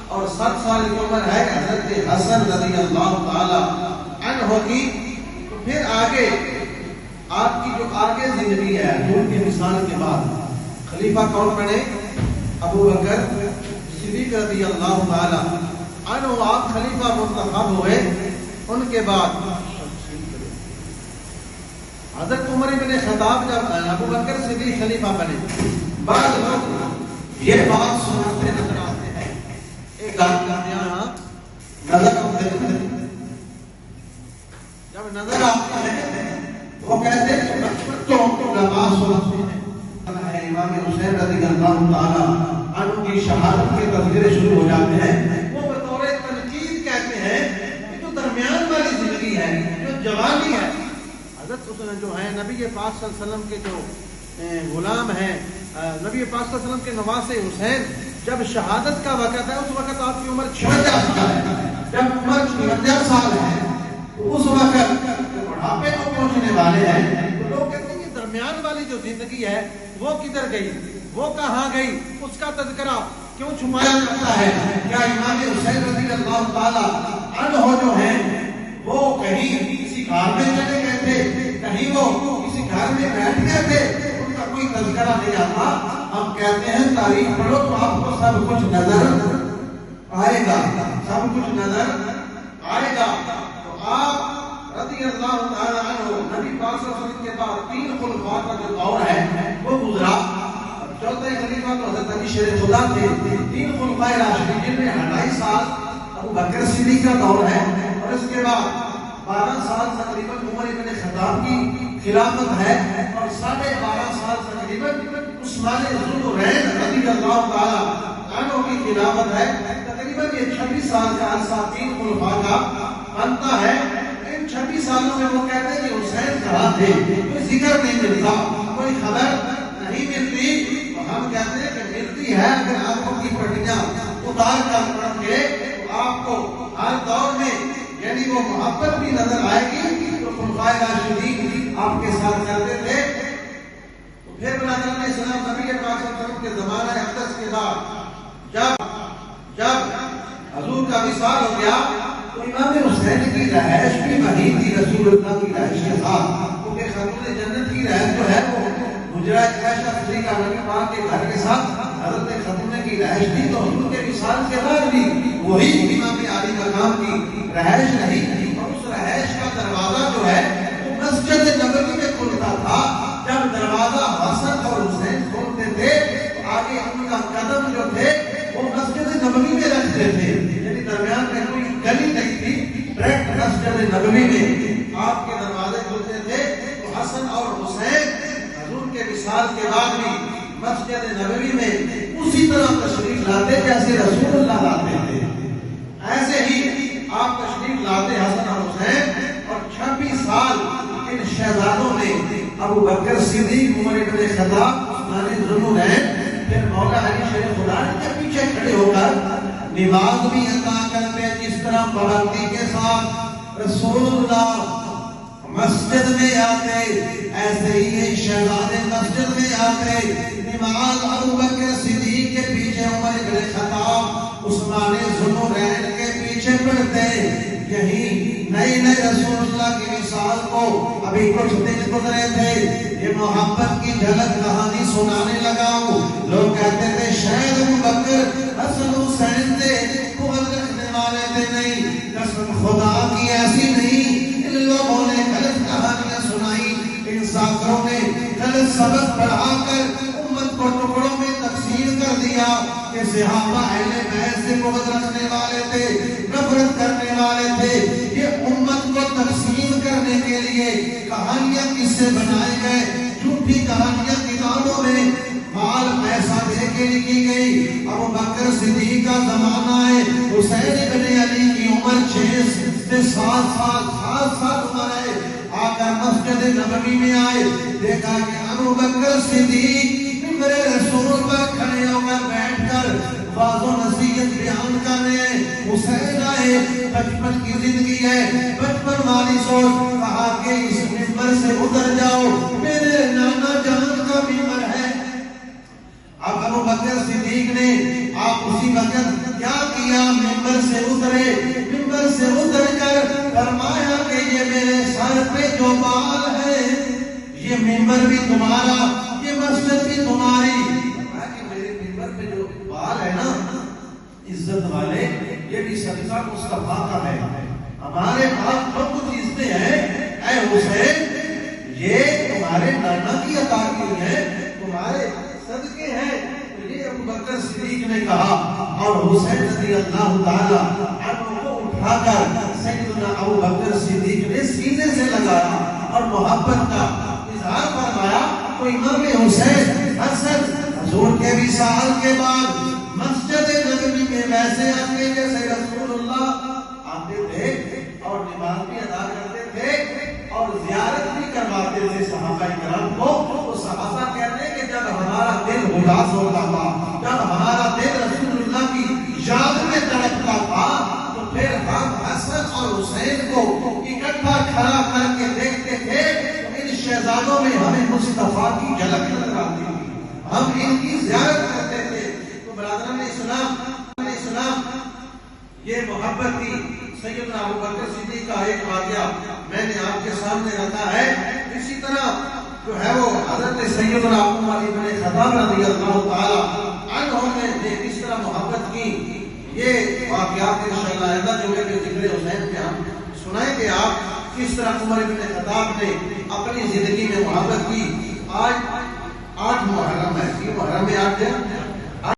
اور 60 سال کی عمر ہے حضرت حسن رضی اللہ تعالی عنہ کی. تو پھر آگے آپ کی جو آگے زندگی ہے حضور کی مثال کے بعد خلیفہ کون بنے؟ ابو بکر صدیق رضی اللہ تعالی عنہ آپ خلیفہ منتخب ہوئے. ان کے بعد حضرت عمر بن خطاب جب ابو بکر صدیق خلیفہ بنے، بعض لوگ یہ بات سناتے نظر آتے ہیں. ایک یہاں نظر آتے ہیں، جب نظر آتے ہیں وہ کہتے ہیں بچوں کو نماز سناتے ہیں. امام حسین رضی اللہ تعالی عنہ کی شہادت کے تذکرے شروع ہو جاتے ہیں. وہ بطور تنقید کہتے ہیں کہ جو درمیان والی زندگی ہے، جو جوانی ہے، حضرت جو ہے نبی پاک صلی اللہ علیہ وسلم کے جو غلام ہیں، نبی پاک صلی اللہ علیہ وسلم کے نواسے حسین، جب شہادت کا وقت ہے اس وقت آپ کی عمر 56 سال ہے. جب عمر 56 سال ہے تو اس وقت بڑھاپے کو پہنچنے والے ہیں. تو لوگ کہتے ہیں کہ درمیان والی جو زندگی ہے وہ کدھر گئی، وہ کہاں گئی، اس کا تذکرہ کیوں چھپایا جاتا ہے؟ کیا امام حسین رضی اللہ تعالی عنہ جو ہیں وہ کہیں کسی گھر میں چلے گئے تھے، کہیں وہ کسی گھر میں بیٹھ گئے تھے، ان کا کوئی تذکرہ نہیں آتا؟ ہم کہتے ہیں تاریخ پڑھو تو آپ کو سب کچھ نظر آئے گا، سب کچھ نظر آئے گا. تو آپ رضی اللہ تعالی عنہ نبی پاک صلی اللہ علیہ وسلم کے بعد 3 خلفاء کا جو دور ہے وہ گزرا. چوتھے خلیفہ تو حضرت علی شیر خدا تھے. 3 خلفائے راشدین جن میں 2.5 سال ابو بکر صدیق کا دور ہے، اور اس کے بعد 12 سال تقریباً عمر بن خطاب کی خلافت ہے، اور 12.5 سال تقریباً عثمان ذوالنورین رضی اللہ تعالی عنہ کی خلافت ہے. تقریباً یہ 26 سال کا عرصہ 3 خلفاء کا بنتا ہے. ان 26 سالوں میں وہ کہتے ہیں کہ حسین کہاں تھے، کوئی ذکر نہیں ملتا، کوئی خبر نہیں ملتی. ہم کہتے ہیں کہ ملتی ہے اگر آنکھوں کی پٹیاں اتار کر پڑھ کے تو آپ کو ہر دور میں یعنی وہ محبت بھی نظر آئے گی جو خلفائے راشدین آپ کے ساتھ چلتے تھے. تو پھر برادران اسلام نبی پاک صلی اللہ علیہ وسلم کے زمانہ اقدس کے بعد جب حضور کا وصال ہو گیا تو امام حسین کی رہائش بھی وہیں تھی رسول اللہ کی رہائش کے ساتھ، کیونکہ خاتون جنت کی رہائش جو ہے وہ حجرہ عائشہ صدیقہ رضی اللہ عنہا کے گھر کے ساتھ حضرت خاتون کی رہائش تھی. تو حضور کے وصال کے بعد بھی وہی امام علی مقام کی رہائش رہی، اور اس رہائش کا دروازہ جو ہے وہ مسجد نبوی میں کھلتا تھا. جب دروازہ حسن اور حسین کھولتے تھے تو آگے ان کا قدم جو تھے وہ مسجد نبوی میں رکھتے تھے، یعنی درمیان میں کوئی گلی نہیں تھی، ڈائریکٹ مسجد نبوی میں آپ کے دروازے کھلتے تھے. تو حسن اور حسین حضور کے وصال کے بعد بھی مسجد نبوی میں اسی طرح تشریف لاتے جیسے رسول اللہ لاتے تھے، ایسے ہی آپ تشریف لاتے حسن اور حسین. اور 26 سال ان شہزادوں نے ابو بکر صدیق، عمر بن خطاب، عثمان ذوالنورین، پھر مولا علی شیر خدا کے پیچھے کھڑے ہو کر نماز بھی ادا کرتے جس طرح پابندی کے ساتھ رسول اللہ مسجد میں آتے، ایسے ہی یہ شہزادے مسجد میں آتے. نماز ابو بکر صدیق کے پیچھے، عمر بن خطاب، عثمان ذوالنورین کے پیچھے پڑھتے. یہی نئے رسول اللہ کی مثال کو ابھی کچھ دن گزرے تھے، یہ محبت کی جھلک کہانی سنانے لگا ہوں. لوگ کہتے تھے شاید ابو بکر حسن حسین تھے، بغض رکھنے والے تھے. نہیں، قسم خدا کی ایسی نہیں. ان لوگوں نے غلط کہانیاں سنائی، ان ساکروں نے غلط سبق پڑھا کر امت کو ٹکڑوں میں تقسیم کر دیا کہ صحابہ اہل بیت سے بغض رکھنے والے تھے، نفرت کرنے والے تھے. یہ امت کو تقسیم کرنے کے لیے کہانیاں کس سے بنائے گئے، جھوٹی کہانیاں کتابوں میں مال پیسہ دے کے لکھی گئی. ابو بکر صدیق کا زمانہ ہے، حسین بن علی کی عمر 6 سے 7 سال عمر ہے. آ کر مسجد نبوی میں آئے، دیکھا کہ ابو بکر صدیق ممبر رسول پر کھڑے ہو کر بیٹھ کر واعظ و نصیحت بیان کر رہے ہیں. حسین آئے، بچپن کی زندگی ہے، بچپن والی سوچ، کہا کہ اس ممبر سے اتر جاؤ، میرے نانا جان کا ممبر ہے. اب ابو بکر صدیق نے آپ اسی وقت کیا کیا؟ کیا، ممبر سے اترے، ممبر سے اتر کر فرمایا کہ یہ میرے سر پہ جو بال ہے یہ ممبر بھی تمہارا، یہ مسجد بھی تمہاری۔ فرمایا کہ میرے ممبر پہ جو بال ہے نا عزت والے، یہ بھی صدقہ مصطفیٰ کا ہے۔ ہمارے پاس جو کچھ عزتیں ہیں اے حسین یہ تمہارے نانا کی عطا کی ہے، تمہارے صدقے ہیں۔ تو یہ ابو بکر صدیق نے کہا اور حسین رضی اللہ تعالی عنہ کو اٹھا کر سیدنا ابو بکر صدیق نے سینے سے لگایا اور محبت کا اظہار فرمایا۔ تو امام حسین حسن حضور کے وصال کے بعد مسجد نبوی میں ویسے آتے جیسے رسول اللہ آتے تھے اور نماز بھی ادا کرتے تھے اور زیارت بھی کرواتے تھے صحابہ کرام کو۔ تو صحابہ کہتے ہیں کہ جب ہمارا دل اداس ہوتا تھا، جب ہمارا دل رسول اللہ کی یاد میں تڑپتا تھا، تو پھر ہم حسن اور حسین کو اکٹھا کھڑا کر کے دیکھتے تھے تو ان شہزادوں میں ہمیں مصطفیٰ کی جھلک نظر آتی تھی، ہم ان کی زیارت کرتے تھے۔ تو برادران اسلام یہ محبت تھی۔ سیدنا ابو بکر صدیق کا ایک واقعہ میں نے آپ کے سامنے رکھا ہے۔ اسی طرح جو ہے وہ حضرت سیدنا عمر بن خطاب رضی اللہ تعالی عنہ نے کس طرح محبت کی، یہ واقعات انشاءاللہ آئندہ جمعے کے ذکر حسین میں ہم سنائیں گے آپ کس طرح عمر بن خطاب نے اپنی زندگی میں محبت کی۔ آج 8 محرم ہے، یہ محرم 8 ہے۔